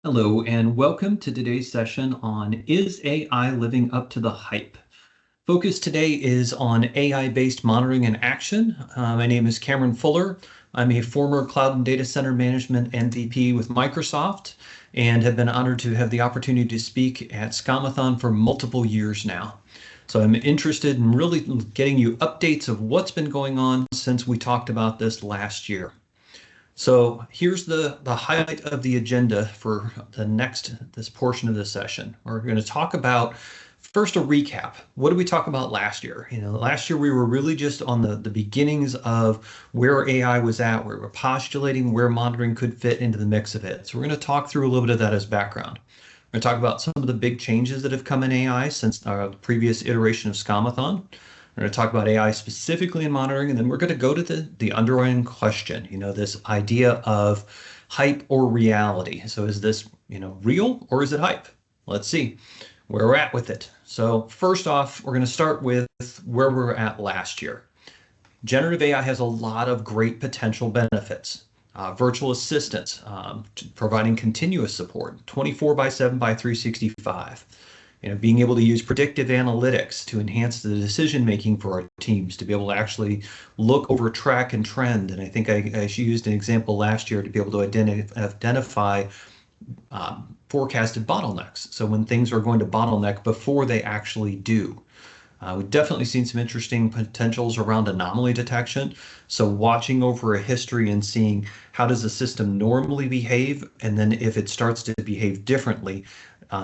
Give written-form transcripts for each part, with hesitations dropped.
Hello, and welcome to today's session on Is AI Living Up to the Hype? Focus today is on AI-based monitoring and action. My name is Cameron Fuller. I'm a former cloud and data center management MVP with Microsoft and have been honored to have the opportunity to speak at SCOMathon for multiple years now. So I'm interested in really getting you updates of what's been going on since we talked about this last year. So here's the highlight of the agenda for this portion of the session. We're going to talk about first a recap. What did we talk about last year? Last year we were really just on the beginnings of where AI was at. We were postulating where monitoring could fit into the mix of it. So we're going to talk through a little bit of that as background. We're going to talk about some of the big changes that have come in AI since our previous iteration of SCOMathon. We're going to talk about AI specifically in monitoring, and then we're going to go to the underlying question, this idea of hype or reality. So is this, real or is it hype? Let's see where we're at with it. So first off, we're going to start with where we were at last year. Generative AI has a lot of great potential benefits. Virtual assistants, providing continuous support, 24/7 by 365. Being able to use predictive analytics to enhance the decision making for our teams, to be able to actually look over track and trend. And I think I used an example last year to be able to identify forecasted bottlenecks. So when things are going to bottleneck before they actually do. We've definitely seen some interesting potentials around anomaly detection. So watching over a history and seeing how does the system normally behave, and then if it starts to behave differently,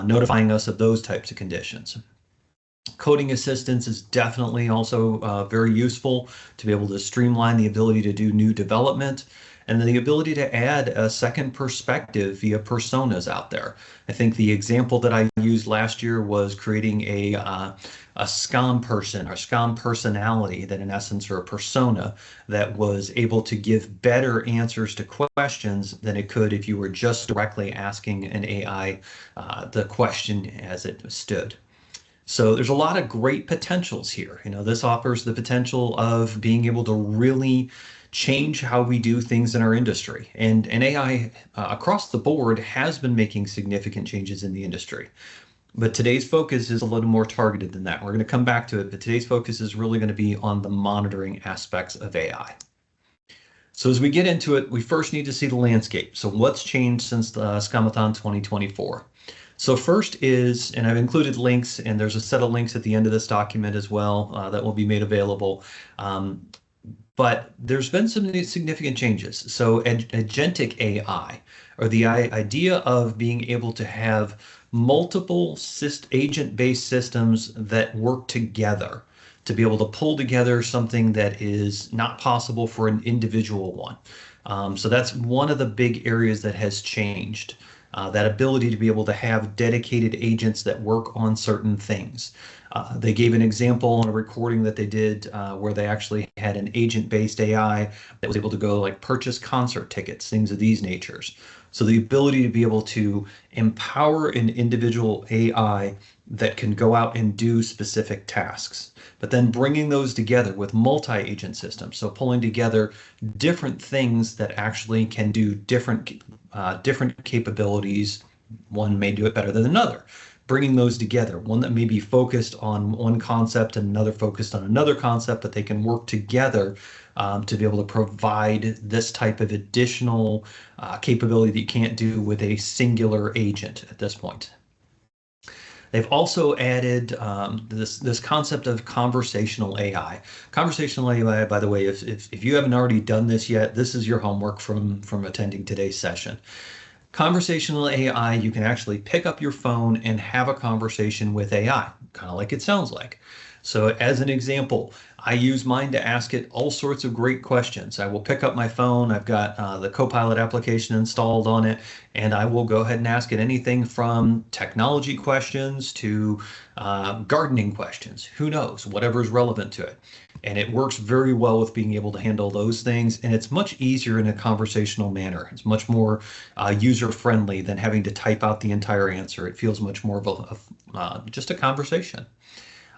notifying us of those types of conditions. Coding assistance is definitely also very useful to be able to streamline the ability to do new development, and then the ability to add a second perspective via personas out there. I think the example that I used last year was creating a SCOM person or SCOM personality that in essence are a persona that was able to give better answers to questions than it could if you were just directly asking an AI the question as it stood. So there's a lot of great potentials here. This offers the potential of being able to really change how we do things in our industry. And AI across the board has been making significant changes in the industry. But today's focus is a little more targeted than that. We're going to come back to it, but today's focus is really going to be on the monitoring aspects of AI. So as we get into it, we first need to see the landscape. So what's changed since the SCOMathon 2024? So first is, and I've included links, and there's a set of links at the end of this document as well that will be made available. But there's been some significant changes. So agentic AI, or the idea of being able to have multiple agent-based systems that work together to be able to pull together something that is not possible for an individual one. So that's one of the big areas that has changed. That ability to be able to have dedicated agents that work on certain things. They gave an example on a recording that they did where they actually had an agent-based AI that was able to go like purchase concert tickets, things of these natures. So the ability to be able to empower an individual AI that can go out and do specific tasks, but then bringing those together with multi-agent systems. So pulling together different things that actually can do different capabilities. One may do it better than another. Bringing those together, one that may be focused on one concept and another focused on another concept, but they can work together to be able to provide this type of additional capability that you can't do with a singular agent at this point. They've also added this concept of conversational AI. Conversational AI, by the way, if you haven't already done this yet, this is your homework from attending today's session. Conversational AI, you can actually pick up your phone and have a conversation with AI, kind of like it sounds like. So as an example, I use mine to ask it all sorts of great questions. I will pick up my phone. I've got the Copilot application installed on it, and I will go ahead and ask it anything from technology questions to gardening questions. Who knows, whatever is relevant to it. And it works very well with being able to handle those things. And it's much easier in a conversational manner. It's much more user-friendly than having to type out the entire answer. It feels much more of just a conversation.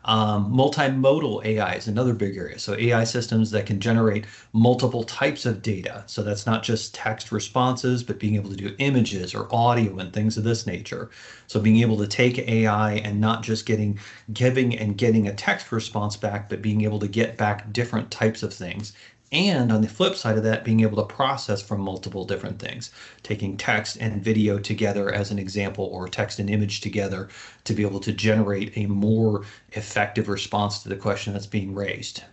Multimodal AI is another big area. So AI systems that can generate multiple types of data. So that's not just text responses, but being able to do images or audio and things of this nature. So being able to take AI and not just giving and getting a text response back, but being able to get back different types of things. And on the flip side of that, being able to process from multiple different things, taking text and video together as an example, or text and image together to be able to generate a more effective response to the question that's being raised.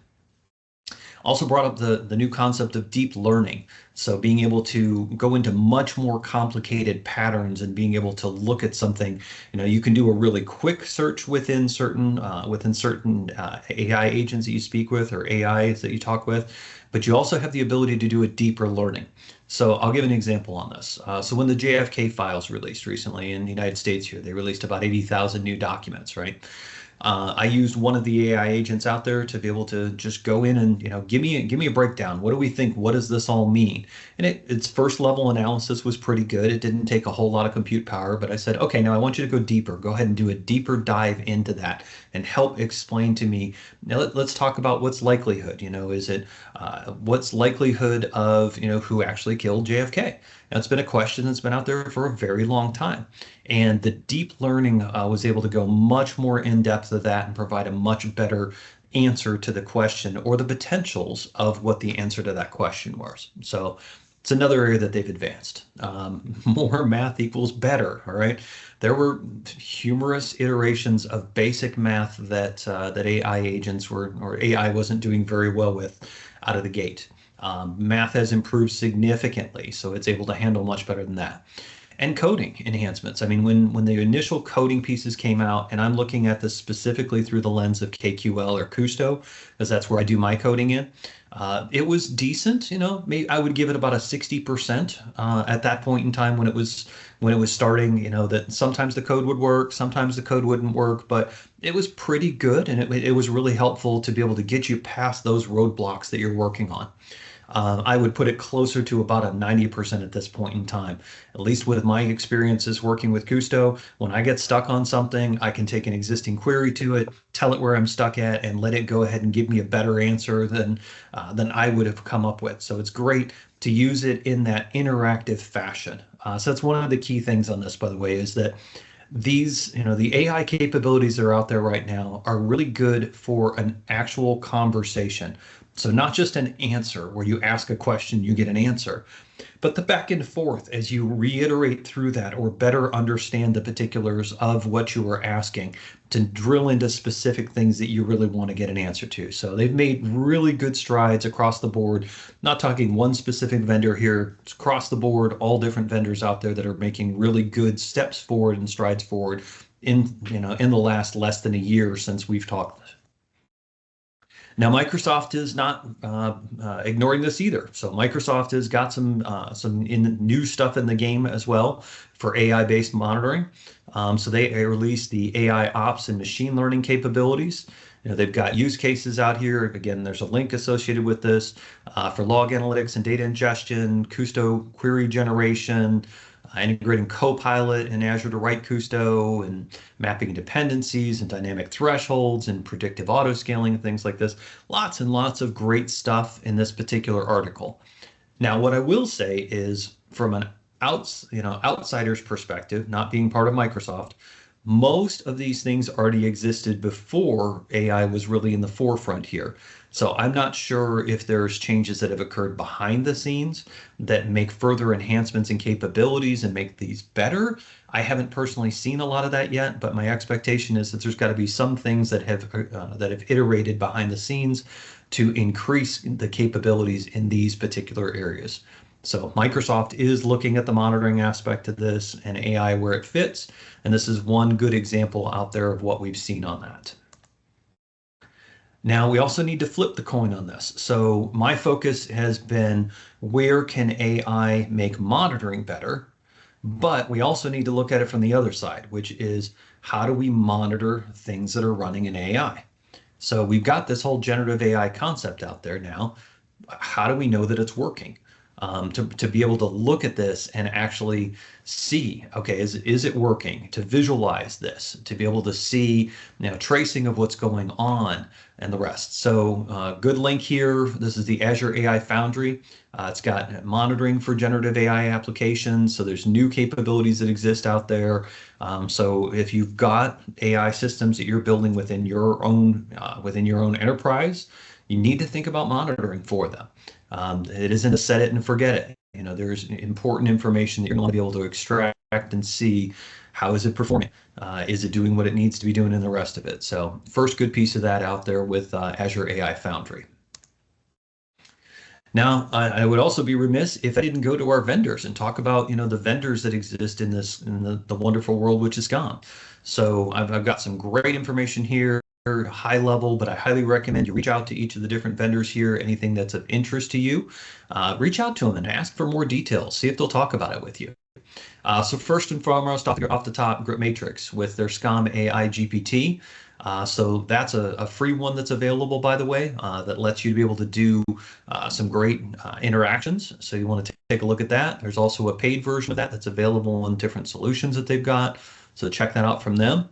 Also brought up the new concept of deep learning. So being able to go into much more complicated patterns and being able to look at something, you can do a really quick search within certain AI agents that you speak with or AIs that you talk with, but you also have the ability to do a deeper learning. So I'll give an example on this. So when the JFK files released recently in the United States here, they released about 80,000 new documents, right? I used one of the AI agents out there to be able to just go in and give me a breakdown. What do we think? What does this all mean? And its first level analysis was pretty good. It didn't take a whole lot of compute power, but I said, okay, now I want you to go deeper. Go ahead and do a deeper dive into that and help explain to me. Now let's talk about what's likelihood. Is it what's likelihood of who actually killed JFK? That's been a question that's been out there for a very long time. And the deep learning was able to go much more in depth of that and provide a much better answer to the question or the potentials of what the answer to that question was. So it's another area that they've advanced. More math equals better. All right. There were humorous iterations of basic math that AI agents or AI wasn't doing very well with out of the gate. Math has improved significantly, so it's able to handle much better than that. And coding enhancements. I mean, when the initial coding pieces came out, and I'm looking at this specifically through the lens of KQL or Kusto, because that's where I do my coding in. It was decent, maybe I would give it about a 60% at that point in time when it was starting, that sometimes the code would work, sometimes the code wouldn't work, but it was pretty good, and it was really helpful to be able to get you past those roadblocks that you're working on. I would put it closer to about a 90% at this point in time. At least with my experiences working with Kusto, when I get stuck on something, I can take an existing query to it, tell it where I'm stuck at, and let it go ahead and give me a better answer than I would have come up with. So it's great to use it in that interactive fashion. So that's one of the key things on this, by the way, is that these, the AI capabilities that are out there right now are really good for an actual conversation. So not just an answer where you ask a question, you get an answer, but the back and forth as you reiterate through that or better understand the particulars of what you are asking to drill into specific things that you really want to get an answer to. So they've made really good strides across the board, not talking one specific vendor here, it's across the board, all different vendors out there that are making really good steps forward and strides forward in the last less than a year since we've talked. Now, Microsoft is not ignoring this either. So Microsoft has got some new stuff in the game as well for AI-based monitoring. So they released the AI ops and machine learning capabilities. They've got use cases out here. Again, there's a link associated with this for log analytics and data ingestion, Kusto query generation, integrating Copilot in Azure to write Kusto, and mapping dependencies and dynamic thresholds and predictive auto scaling and things like this. Lots and lots of great stuff in this particular article. Now, what I will say is from an outsider's perspective, not being part of Microsoft, most of these things already existed before AI was really in the forefront here. So I'm not sure if there's changes that have occurred behind the scenes that make further enhancements and capabilities and make these better. I haven't personally seen a lot of that yet, but my expectation is that there's got to be some things that have iterated behind the scenes to increase the capabilities in these particular areas. So Microsoft is looking at the monitoring aspect of this and AI where it fits, and this is one good example out there of what we've seen on that. Now, we also need to flip the coin on this. So my focus has been where can AI make monitoring better? But we also need to look at it from the other side, which is how do we monitor things that are running in AI? So we've got this whole generative AI concept out there now. How do we know that it's working? to be able to look at this and actually see, okay, is it working? To visualize this, to be able to see, tracing of what's going on and the rest. So good link here. This is the Azure AI Foundry. It's got monitoring for generative AI applications. So there's new capabilities that exist out there. So if you've got AI systems that you're building within your own enterprise, you need to think about monitoring for them. It isn't a set it and forget it. There's important information that you're going to be able to extract and see. How is it performing? Is it doing what it needs to be doing in the rest of it? So first good piece of that out there with Azure AI Foundry. Now, I would also be remiss if I didn't go to our vendors and talk about, the vendors that exist in the wonderful world, which is SCOM. So I've got some great information here, high level, but I highly recommend you reach out to each of the different vendors here. Anything that's of interest to you, reach out to them and ask for more details. See if they'll talk about it with you. So first and foremost, off the top, Matrix with their SCOM AI GPT. So that's a free one that's available, by the way, that lets you be able to do some great interactions. So you want to take a look at that. There's also a paid version of that that's available in different solutions that they've got. So check that out from them.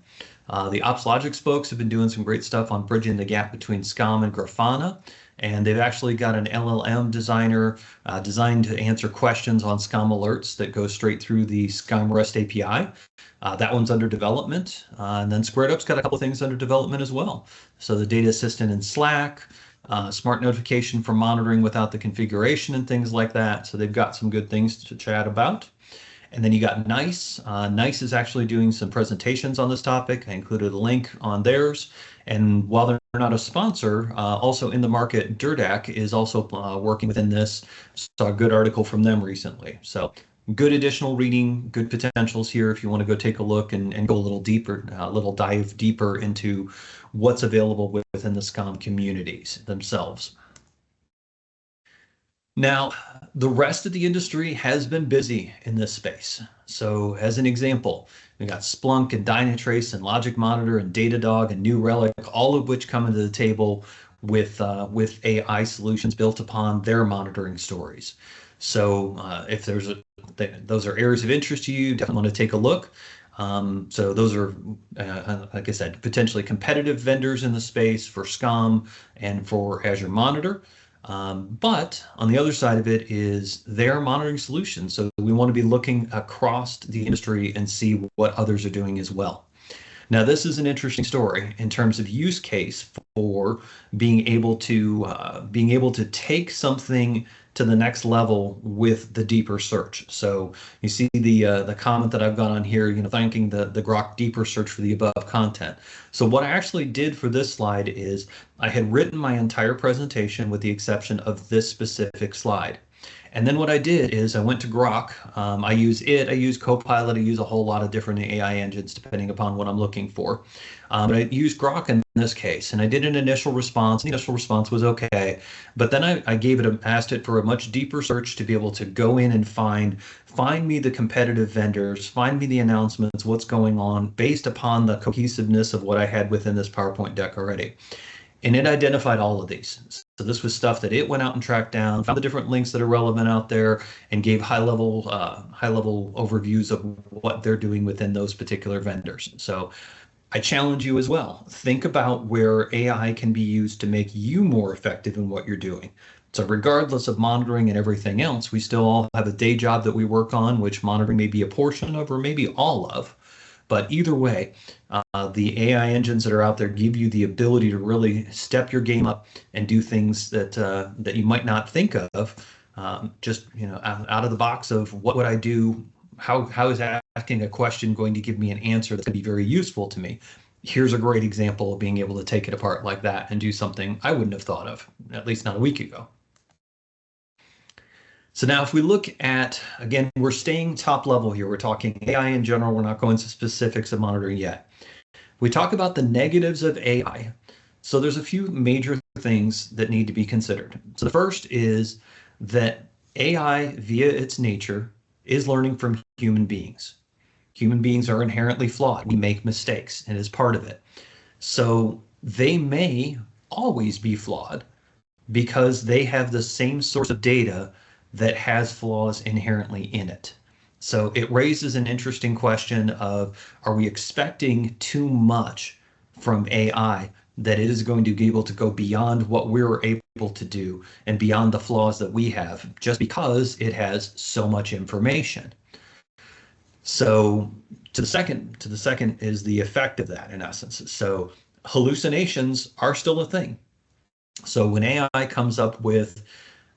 The OpsLogix folks have been doing some great stuff on bridging the gap between SCOM and Grafana. And they've actually got an LLM designer designed to answer questions on SCOM alerts that go straight through the SCOM REST API. That one's under development. And then SquaredUp's got a couple things under development as well. So the data assistant in Slack, smart notification for monitoring without the configuration and things like that. So they've got some good things to chat about. And then you got NICE. NICE is actually doing some presentations on this topic. I included a link on theirs. And while they're not a sponsor, also in the market, Dirdac is also working within this. Saw a good article from them recently. So good additional reading, good potentials here if you want to go take a look and go a little deeper, dive deeper into what's available within the SCOM communities themselves. Now, the rest of the industry has been busy in this space. So as an example, we got Splunk and Dynatrace and Logic Monitor and Datadog and New Relic, all of which come into the table with AI solutions built upon their monitoring stories. So if those are areas of interest to you, definitely want to take a look. So those are, like I said, potentially competitive vendors in the space for SCOM and for Azure Monitor. But on the other side of it is their monitoring solutions. So we want to be looking across the industry and see what others are doing as well. Now, this is an interesting story in terms of use case for being able to take something to the next level with the deeper search. So you see the comment that I've got on here, thanking the Grok deeper search for the above content. So what I actually did for this slide is I had written my entire presentation with the exception of this specific slide. And then what I did is I went to Grok. I use Copilot, I use a whole lot of different AI engines depending upon what I'm looking for. But I used Grok in this case, and I did an initial response. The initial response was okay, but then I asked it for a much deeper search to be able to go in and find me the competitive vendors, find me the announcements, what's going on based upon the cohesiveness of what I had within this PowerPoint deck already. And it identified all of these. So this was stuff that it went out and tracked down, found the different links that are relevant out there, and gave high-level overviews of what they're doing within those particular vendors. So I challenge you as well. Think about where AI can be used to make you more effective in what you're doing. So regardless of monitoring and everything else, we still all have a day job that we work on, which monitoring may be a portion of or maybe all of. But either way, the AI engines that are out there give you the ability to really step your game up and do things that you might not think of, just out of the box of what would I do? How is asking a question going to give me an answer that's going to be very useful to me? Here's a great example of being able to take it apart like that and do something I wouldn't have thought of, at least not a week ago. So now if we look at, again, we're staying top level here. We're talking AI in general. We're not going to specifics of monitoring yet. We talk about the negatives of AI. So there's a few major things that need to be considered. So the first is that AI, via its nature, is learning from human beings. Human beings are inherently flawed. We make mistakes, and is part of it. So they may always be flawed because they have the same source of data that has flaws inherently in it. So it raises an interesting question of, are we expecting too much from AI, that it is going to be able to go beyond what we're able to do and beyond the flaws that we have, just because it has so much information? So to the second is the effect of that, in essence. So hallucinations are still a thing. So when AI comes up with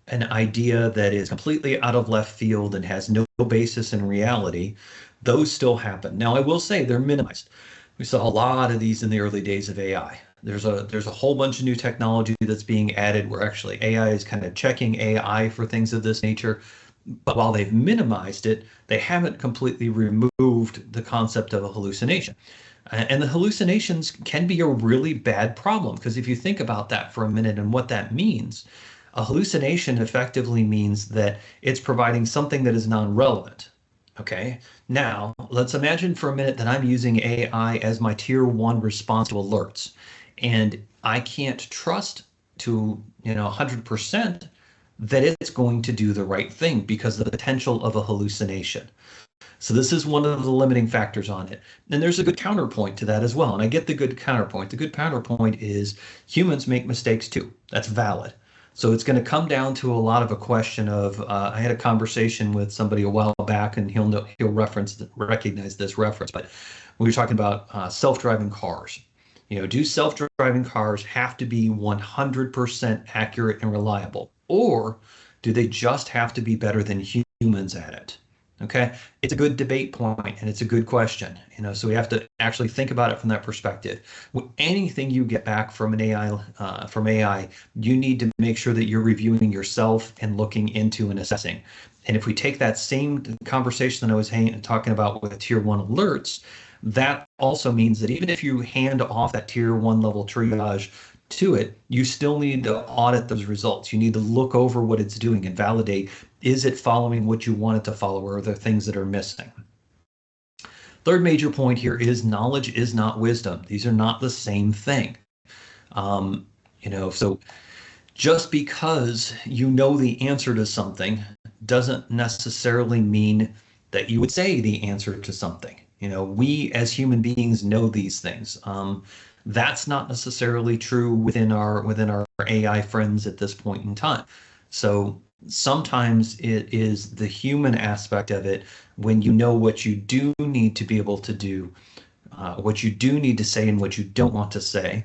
an idea that is completely out of left field and has no basis in reality, those still happen. Now, I will say they're minimized. We saw a lot of these in the early days of AI. There's a whole bunch of new technology that's being added where actually AI is kind of checking AI for things of this nature. But while they've minimized it, they haven't completely removed the concept of a hallucination. And the hallucinations can be a really bad problem, because if you think about that for a minute and what that means, a hallucination effectively means that it's providing something that is non-relevant. Okay, now let's imagine for a minute that I'm using AI as my tier one response to alerts, and I can't trust to 100% that it's going to do the right thing because of the potential of a hallucination. So this is one of the limiting factors on it. And there's a good counterpoint to that as well. And I get the good counterpoint. The good counterpoint is humans make mistakes too. That's valid. So it's going to come down to a lot of a question of, I had a conversation with somebody a while back, and he'll recognize this reference, but we were talking about self-driving cars. Do self-driving cars have to be 100% accurate and reliable, or do they just have to be better than humans at it? Okay, it's a good debate point, and it's a good question. So we have to actually think about it from that perspective. Anything you get back from an AI, you need to make sure that you're reviewing yourself and looking into and assessing. And if we take that same conversation that I was talking about with tier one alerts, that also means that even if you hand off that tier one level triage to it, you still need to audit those results. You need to look over what it's doing and validate, is it following what you want it to follow, or are there things that are missing? Third major point here is knowledge is not wisdom. These are not the same thing. So just because you know the answer to something doesn't necessarily mean that you would say the answer to something. We as human beings know these things. That's not necessarily true within our AI friends at this point in time. So sometimes it is the human aspect of it, when you know what you do need to be able to do, what you do need to say and what you don't want to say,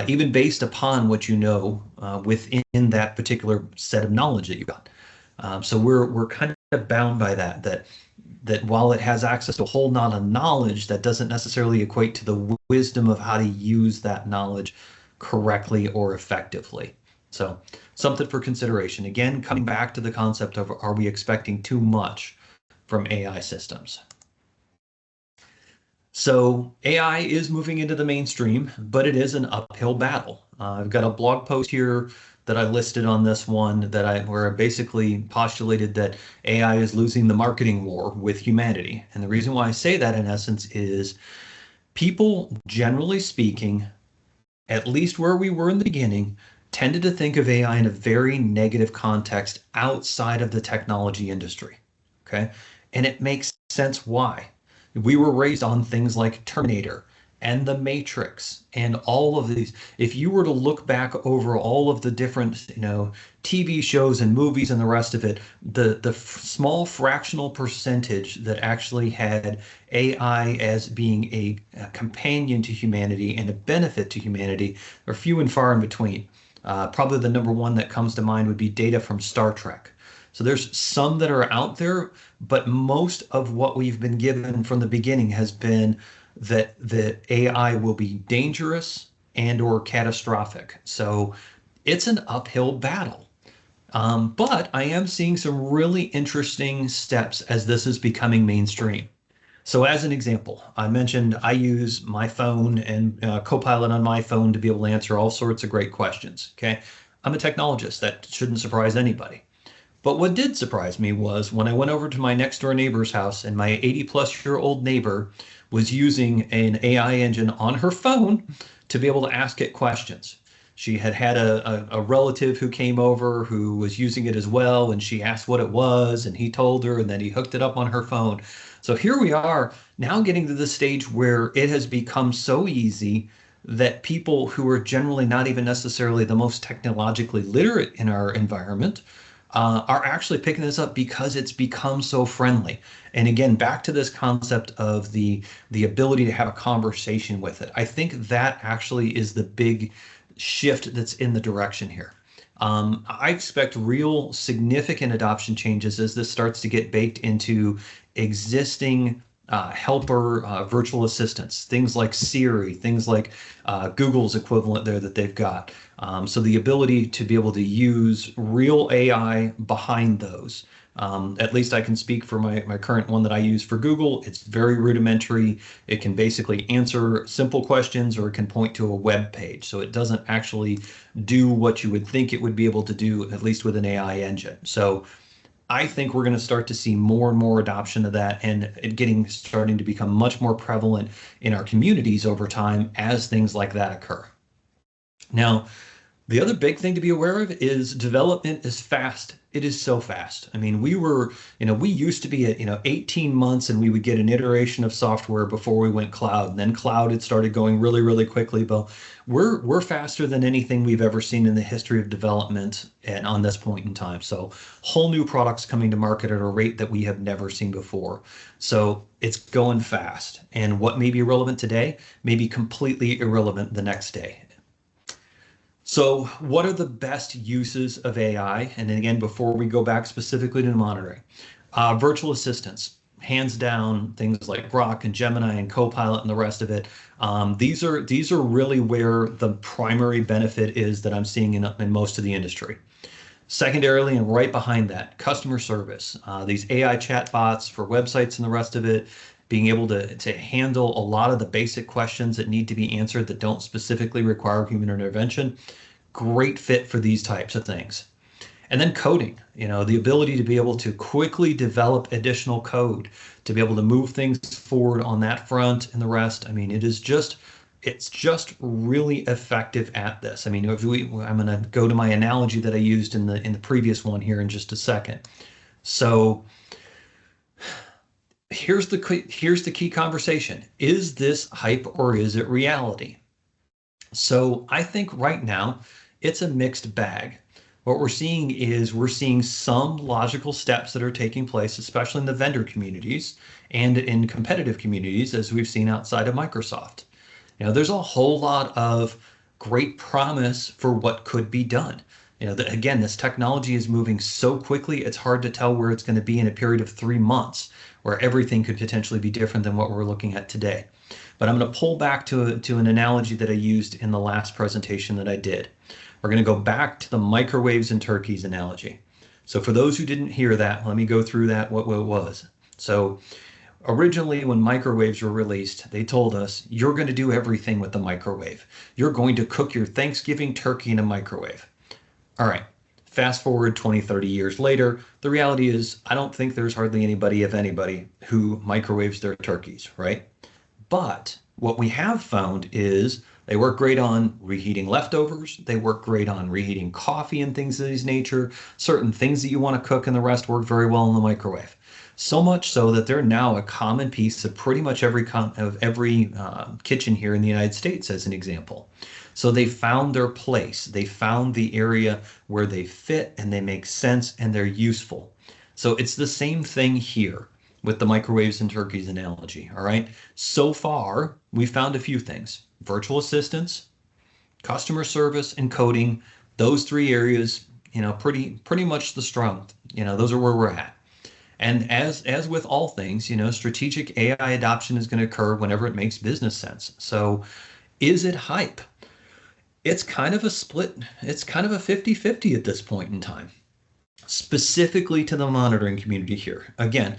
even based upon what you know within that particular set of knowledge that you got. So we're kind of bound by that while it has access to a whole lot of knowledge, that doesn't necessarily equate to the wisdom of how to use that knowledge correctly or effectively. So something for consideration. Again, coming back to the concept of, are we expecting too much from AI systems? So AI is moving into the mainstream, but it is an uphill battle. I've got a blog post here that I listed on this one where I basically postulated that AI is losing the marketing war with humanity. And the reason why I say that, in essence, is people, generally speaking, at least where we were in the beginning, tended to think of AI in a very negative context outside of the technology industry. Okay. And it makes sense why. We were raised on things like Terminator and The Matrix and all of these. If you were to look back over all of the different, TV shows and movies and the rest of it, the small fractional percentage that actually had AI as being a companion to humanity and a benefit to humanity are few and far in between. Probably the number one that comes to mind would be Data from Star Trek. So there's some that are out there, but most of what we've been given from the beginning has been that the AI will be dangerous and or catastrophic. So it's an uphill battle. But I am seeing some really interesting steps as this is becoming mainstream. So as an example, I mentioned I use my phone and Copilot on my phone to be able to answer all sorts of great questions. Okay, I'm a technologist. That shouldn't surprise anybody. But what did surprise me was when I went over to my next door neighbor's house, and my 80-plus-year-old neighbor was using an AI engine on her phone to be able to ask it questions. She had had a relative who came over who was using it as well, and she asked what it was, and he told her, and then he hooked it up on her phone. So here we are now getting to the stage where it has become so easy that people who are generally not even necessarily the most technologically literate in our environment are actually picking this up because it's become so friendly. And again, back to this concept of the ability to have a conversation with it. I think that actually is the big shift that's in the direction here. I expect real significant adoption changes as this starts to get baked into existing helper virtual assistants, things like Siri, things like Google's equivalent there that they've got. So the ability to be able to use real AI behind those. At least I can speak for my current one that I use for Google. It's very rudimentary. It can basically answer simple questions or it can point to a web page. So it doesn't actually do what you would think it would be able to do, at least with an AI engine. So I think we're going to start to see more and more adoption of that and it starting to become much more prevalent in our communities over time as things like that occur. Now, the other big thing to be aware of is development is fast. It is so fast. I mean, we used to be at, 18 months and we would get an iteration of software before we went cloud. And then cloud had started going really, really quickly. But we're faster than anything we've ever seen in the history of development and on this point in time. So whole new products coming to market at a rate that we have never seen before. So it's going fast. And what may be relevant today may be completely irrelevant the next day. So what are the best uses of AI? And then again, before we go back specifically to monitoring, virtual assistants, hands down, things like Grok and Gemini and Copilot and the rest of it. These are really where the primary benefit is that I'm seeing in most of the industry. Secondarily, and right behind that, customer service, these AI chatbots for websites and the rest of it, being able to handle a lot of the basic questions that need to be answered that don't specifically require human intervention. Great fit for these types of things. And then coding, the ability to be able to quickly develop additional code, to be able to move things forward on that front and the rest. I mean, it's just really effective at this. I mean, I'm going to go to my analogy that I used in the previous one here in just a second. So here's the key conversation. Is this hype or is it reality? So I think right now it's a mixed bag. What we're seeing some logical steps that are taking place, especially in the vendor communities and in competitive communities, as we've seen outside of Microsoft. There's a whole lot of great promise for what could be done. Again, this technology is moving so quickly, it's hard to tell where it's going to be in a period of 3 months, where everything could potentially be different than what we're looking at today. But I'm going to pull back to an analogy that I used in the last presentation that I did. We're going to go back to the microwaves and turkeys analogy. So for those who didn't hear that, let me go through that, what it was. So originally, when microwaves were released, they told us, you're going to do everything with the microwave. You're going to cook your Thanksgiving turkey in a microwave. All right, fast forward 20, 30 years later, the reality is I don't think there's hardly anybody, if anybody, who microwaves their turkeys, right? But what we have found is they work great on reheating leftovers. They work great on reheating coffee and things of this nature. Certain things that you want to cook and the rest work very well in the microwave. So much so that they're now a common piece of pretty much every kitchen here in the United States, as an example. So they found their place. They found the area where they fit and they make sense and they're useful. So it's the same thing here with the microwaves and turkeys analogy, all right? So far, we found a few things. Virtual assistants, customer service, and coding. Those 3 areas, pretty much the strong. Those are where we're at. And as with all things, strategic AI adoption is going to occur whenever it makes business sense. So is it hype? It's kind of a split. It's kind of a 50-50 at this point in time, specifically to the monitoring community here. Again,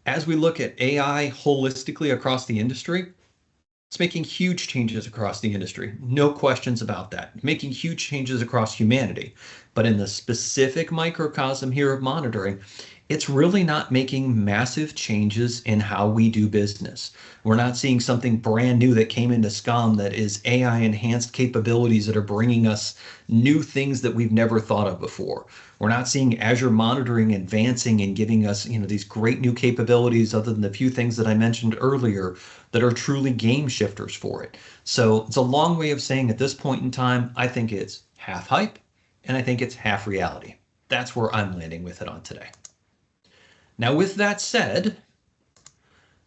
as we look at AI holistically across the industry, it's making huge changes across the industry. No questions about that. Making huge changes across humanity. But in the specific microcosm here of monitoring, it's really not making massive changes in how we do business. We're not seeing something brand new that came into SCOM that is AI enhanced capabilities that are bringing us new things that we've never thought of before. We're not seeing Azure monitoring advancing and giving us, these great new capabilities other than the few things that I mentioned earlier that are truly game shifters for it. So it's a long way of saying at this point in time, I think it's half hype and I think it's half reality. That's where I'm landing with it on today. Now, with that said,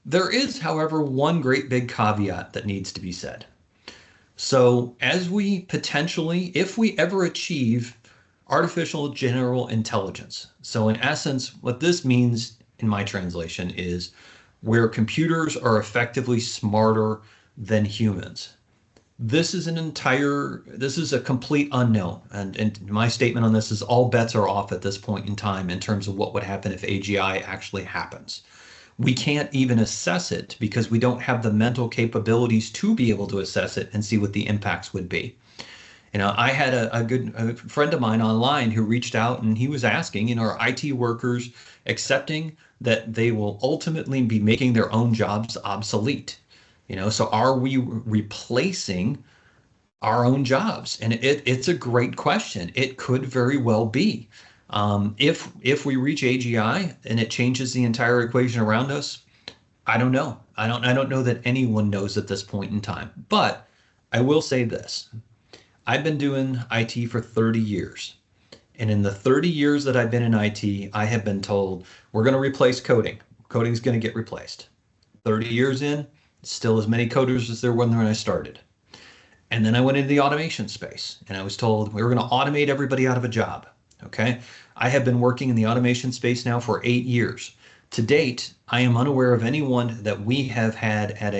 there is, however, one great big caveat that needs to be said. So as we potentially, if we ever achieve artificial general intelligence, so in essence, what this means in my translation is where computers are effectively smarter than humans. This is a complete unknown. And my statement on this is all bets are off at this point in time in terms of what would happen if AGI actually happens. We can't even assess it because we don't have the mental capabilities to be able to assess it and see what the impacts would be. I had a friend of mine online who reached out and he was asking, are IT workers accepting that they will ultimately be making their own jobs obsolete? So are we replacing our own jobs? And it's a great question. It could very well be. If we reach AGI and it changes the entire equation around us, I don't know. I don't know that anyone knows at this point in time. But I will say this. I've been doing IT for 30 years. And in the 30 years that I've been in IT, I have been told we're going to replace coding. Coding is going to get replaced. 30 years in, still as many coders as there were when I started. And then I went into the automation space and I was told we were going to automate everybody out of a job. Okay. I have been working in the automation space now for 8 years. To date, I am unaware of anyone that we have had at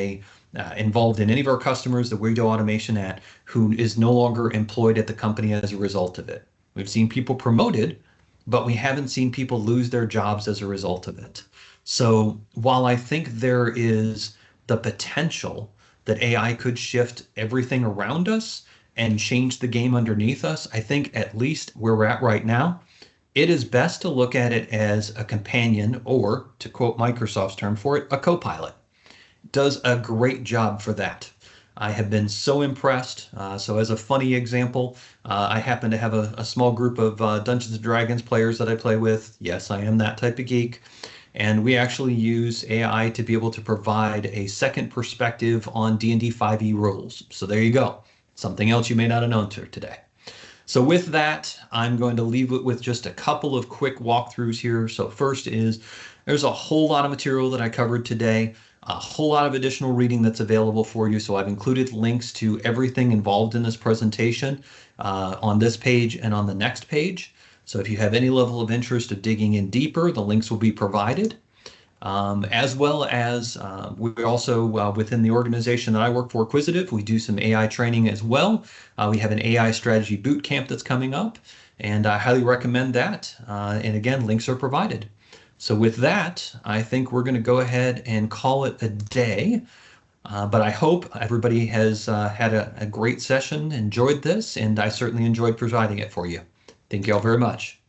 involved in any of our customers that we do automation at who is no longer employed at the company as a result of it. We've seen people promoted, but we haven't seen people lose their jobs as a result of it. So while I think there is the potential that AI could shift everything around us and change the game underneath us, I think at least where we're at right now, it is best to look at it as a companion, or to quote Microsoft's term for it, a co-pilot. Does a great job for that. I have been so impressed. So as a funny example, I happen to have a small group of Dungeons & Dragons players that I play with. Yes, I am that type of geek. And we actually use AI to be able to provide a second perspective on D&D 5e rules. So there you go. Something else you may not have known today. So with that, I'm going to leave it with just a couple of quick walkthroughs here. So first is there's a whole lot of material that I covered today, a whole lot of additional reading that's available for you. So I've included links to everything involved in this presentation on this page and on the next page. So if you have any level of interest of digging in deeper, the links will be provided. As well as we also, within the organization that I work for, Quisitive, we do some AI training as well. We have an AI strategy boot camp that's coming up, and I highly recommend that. And again, links are provided. So with that, I think we're going to go ahead and call it a day. But I hope everybody has had a great session, enjoyed this, and I certainly enjoyed providing it for you. Thank you all very much.